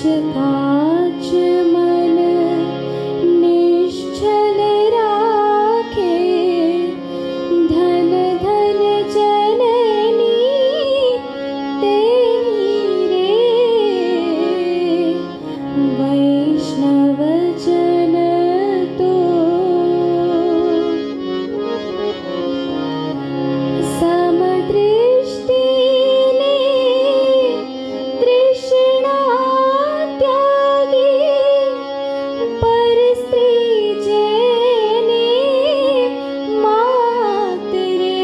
काच मन निश्चल राखे, धन धन जननी तेरी रे। वैष्णव जन तो समदृष्टि ने तृष्णा त्यागी, पर स्त्री जेने मात रे।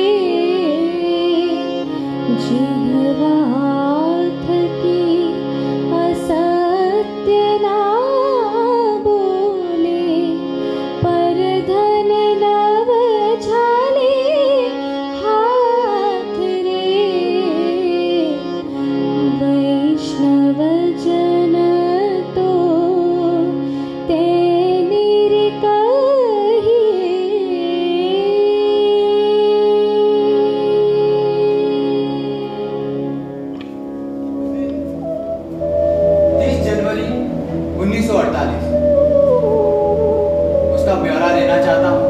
जिह्वा थकी असत्य ना बोले, पर धन नव झाले हाथ रे। वैष्णव जन तो तेनिर कहिए। 30 जनवरी 1948 उसका ब्यौरा देना चाहता हूँ।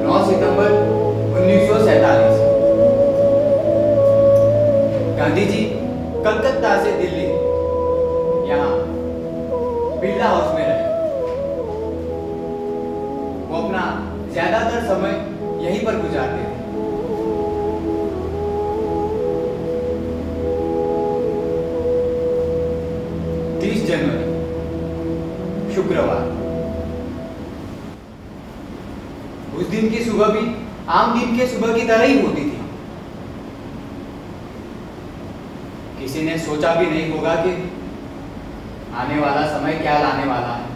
9 सितंबर 1947 गांधी जी कलकत्ता से दिल्ली यहाँ बिरला हाउस में रहे। वो अपना ज्यादातर समय यहीं पर गुजारते थे। 30 जनवरी शुक्रवार। उस दिन की सुबह भी आम दिन के सुबह की तरह ही होती थी। किसी ने सोचा भी नहीं होगा कि आने वाला समय क्या लाने वाला है।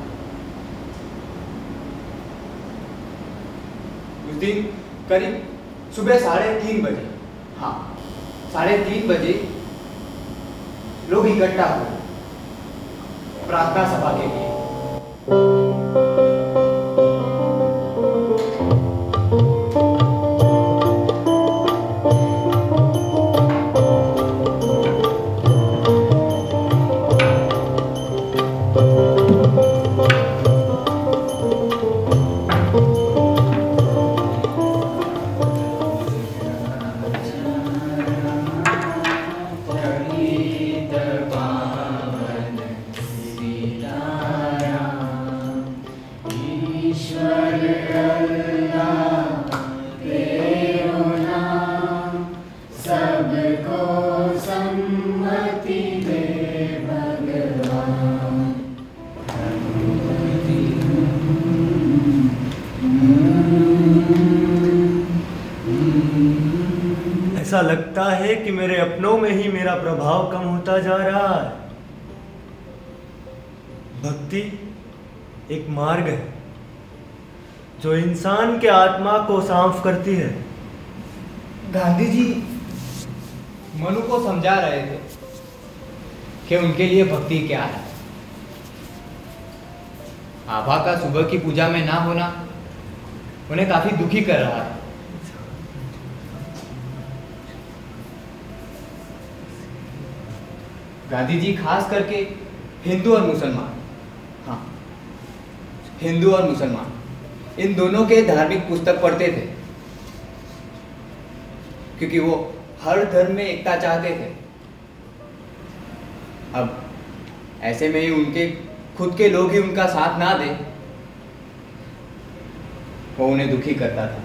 उस दिन करीब सुबह 3:30 बजे, हाँ 3:30 बजे लोग इकट्ठा हुए प्रार्थना सभा के लिए। ऐसा लगता है कि मेरे अपनों में ही मेरा प्रभाव कम होता जा रहा है। भक्ति एक मार्ग है जो इंसान के आत्मा को साफ करती है। गांधी जी मनु को समझा रहे थे कि उनके लिए भक्ति क्या है। आभा का सुबह की पूजा में ना होना उन्हें काफी दुखी कर रहा है। गांधी जी खास करके हिंदू और मुसलमान, हाँ हिंदू और मुसलमान, इन दोनों के धार्मिक पुस्तक पढ़ते थे क्योंकि वो हर धर्म में एकता चाहते थे। अब ऐसे में ही उनके खुद के लोग ही उनका साथ ना दे, वो उन्हें दुखी करता था।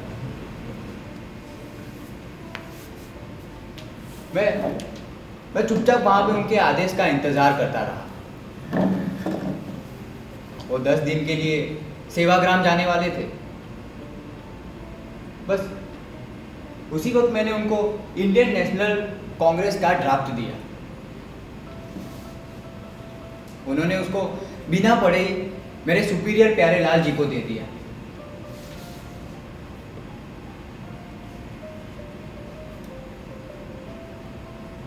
मैं चुपचाप वहां पे उनके आदेश का इंतजार करता रहा। वो 10 दिन के लिए सेवाग्राम जाने वाले थे। बस उसी वक्त मैंने उनको इंडियन नेशनल कांग्रेस का ड्राफ्ट दिया। उन्होंने उसको बिना पढ़े ही मेरे सुपीरियर प्यारेलाल जी को दे दिया।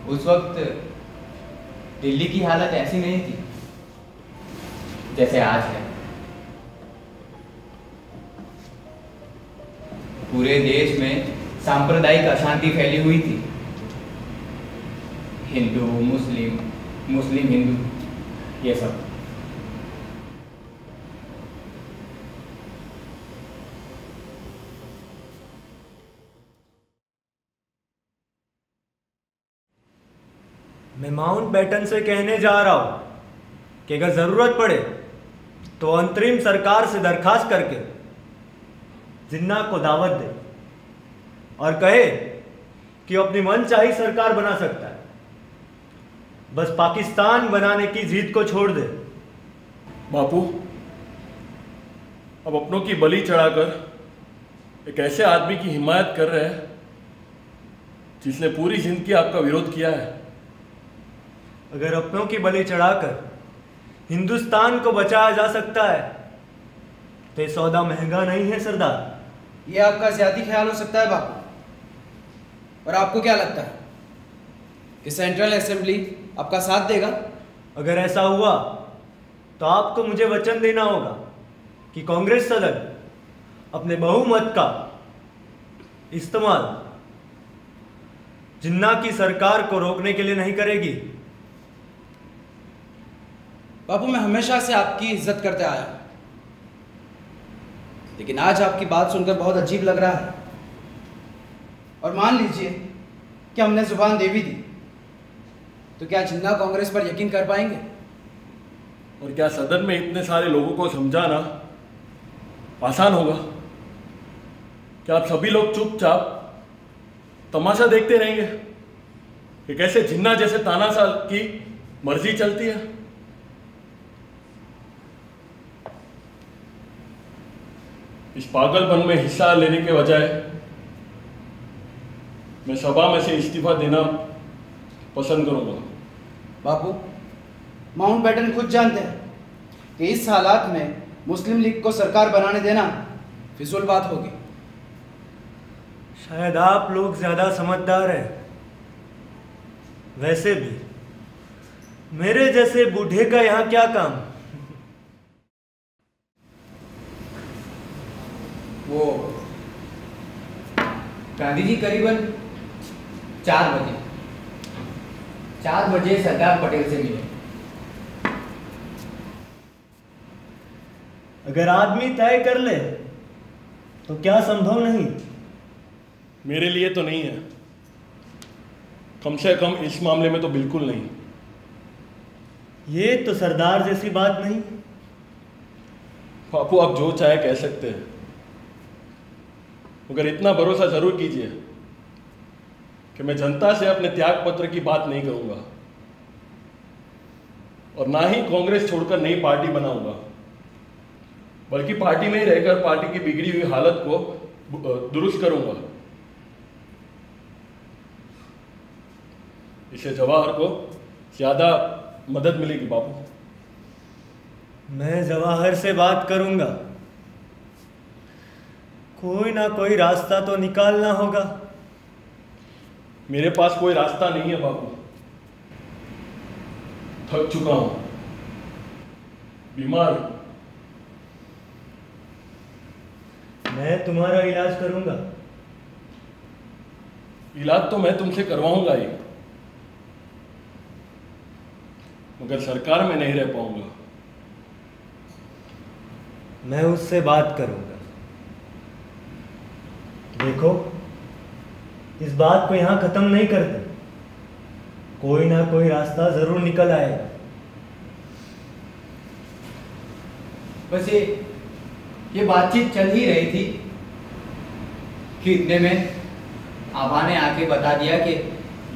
उस वक्त दिल्ली की हालत ऐसी नहीं थी जैसे आज है। पूरे देश में सांप्रदायिक अशांति फैली हुई थी। हिंदू मुस्लिम, मुस्लिम हिंदू, ये सब। मैं माउंटबेटन से कहने जा रहा हूं कि अगर जरूरत पड़े तो अंतरिम सरकार से दरखास्त करके जिन्ना को दावत दे और कहे कि वो अपनी मनचाही सरकार बना सकता है, बस पाकिस्तान बनाने की जिद को छोड़ दे। बापू, अब अपनों की बलि चढ़ाकर एक ऐसे आदमी की हिमायत कर रहे हैं जिसने पूरी जिंदगी आपका विरोध किया है। अगर अपनों की बलि चढ़ाकर हिंदुस्तान को बचाया जा सकता है तो ये सौदा महंगा नहीं है सरदार। ये आपका ज्यादा ख्याल हो सकता है बापू। और आपको क्या लगता है कि सेंट्रल असेंबली आपका साथ देगा? अगर ऐसा हुआ तो आपको मुझे वचन देना होगा कि कांग्रेस सदन अपने बहुमत का इस्तेमाल जिन्ना की सरकार को रोकने के लिए नहीं करेगी। बापू, मैं हमेशा से आपकी इज्जत करते आया हूं, लेकिन आज आपकी बात सुनकर बहुत अजीब लग रहा है। और मान लीजिए कि हमने जुबान दे भी दी, तो क्या जिन्ना कांग्रेस पर यकीन कर पाएंगे? और क्या सदन में इतने सारे लोगों को समझाना आसान होगा? क्या आप सभी लोग चुपचाप तमाशा देखते रहेंगे कि कैसे जिन्ना जैसे तानाशाह की मर्जी चलती है? इस पागलपन में हिस्सा लेने के बजाय मैं सभा में से इस्तीफा देना पसंद करूंगा। बापू, माउंटबेटन खुद जानते हैं कि इस हालात में मुस्लिम लीग को सरकार बनाने देना फिजूल बात होगी। शायद आप लोग ज्यादा समझदार हैं। वैसे भी मेरे जैसे बूढ़े का यहाँ क्या काम? वो गांधी जी करीबन 4 बजे सरदार पटेल से मिले। अगर आदमी तय कर ले तो क्या संभव नहीं? मेरे लिए तो नहीं है, कम से कम इस मामले में तो बिल्कुल नहीं। ये तो सरदार जैसी बात नहीं। बापू, आप जो चाहे कह सकते हैं, मगर इतना भरोसा जरूर कीजिए कि मैं जनता से अपने त्याग पत्र की बात नहीं करूंगा और ना ही कांग्रेस छोड़कर नई पार्टी बनाऊंगा, बल्कि पार्टी में ही रहकर पार्टी की बिगड़ी हुई हालत को दुरुस्त करूंगा। इससे जवाहर को ज्यादा मदद मिलेगी। बापू, मैं जवाहर से बात करूंगा। कोई ना कोई रास्ता तो निकालना होगा। मेरे पास कोई रास्ता नहीं है बापू। थक चुका हूं, बीमार हूं। मैं तुम्हारा इलाज करूंगा। इलाज तो मैं तुमसे करवाऊंगा ही, मगर सरकार में नहीं रह पाऊंगा। मैं उससे बात करूंगा। देखो, इस बात को यहां खत्म नहीं करते। कोई ना कोई रास्ता जरूर निकल आएगा। बस ये बातचीत चल ही रही थी कि इतने में आबा ने आके बता दिया कि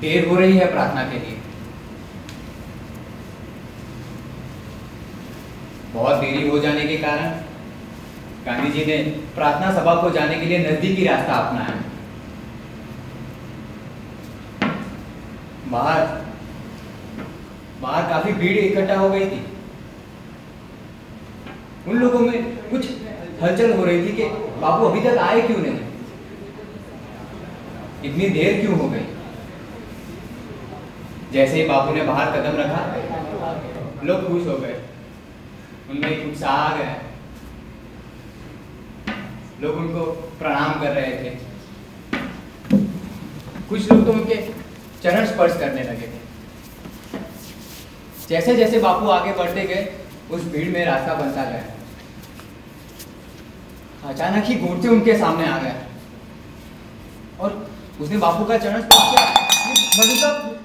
देर हो रही है प्रार्थना के लिए। बहुत देरी हो जाने के कारण गांधी जी ने प्रार्थना सभा को जाने के लिए नजदीकी रास्ता अपनाया। बाहर काफी भीड़ इकट्ठा हो गई थी। उन लोगों में कुछ हलचल हो रही थी कि बाबू अभी तक आए क्यों नहीं, इतनी देर क्यों हो गई। जैसे ही बापू ने बाहर कदम रखा, लोग खुश हो गए, उनमें एक उत्साह आ गया। लोग उनको प्रणाम कर रहे थे। कुछ लोग तो उनके चरण स्पर्श करने लगे थे। जैसे जैसे बापू आगे बढ़ते गए उस भीड़ में रास्ता बनता गया। अचानक ही घूरते उनके सामने आ गया और उसने बापू का चरण स्पर्श किया। मधु साहब,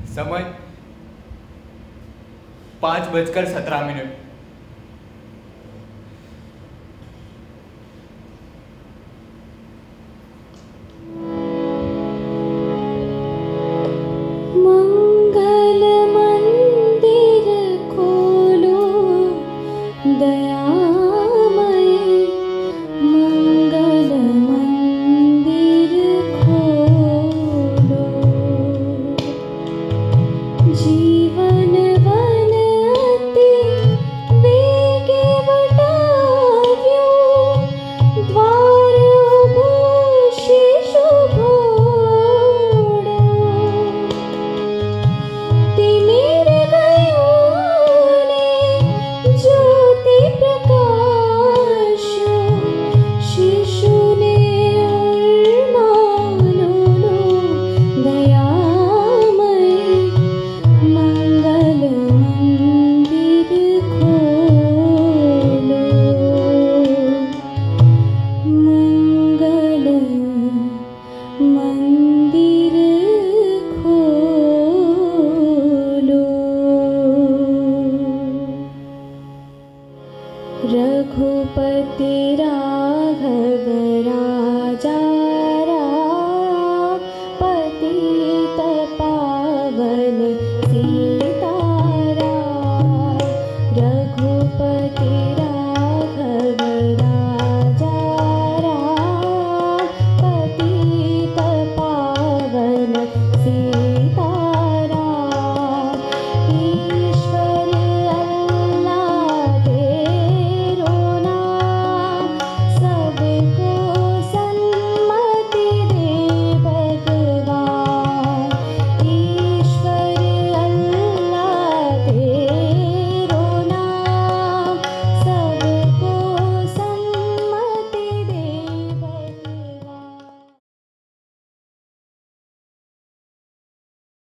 समय 5:17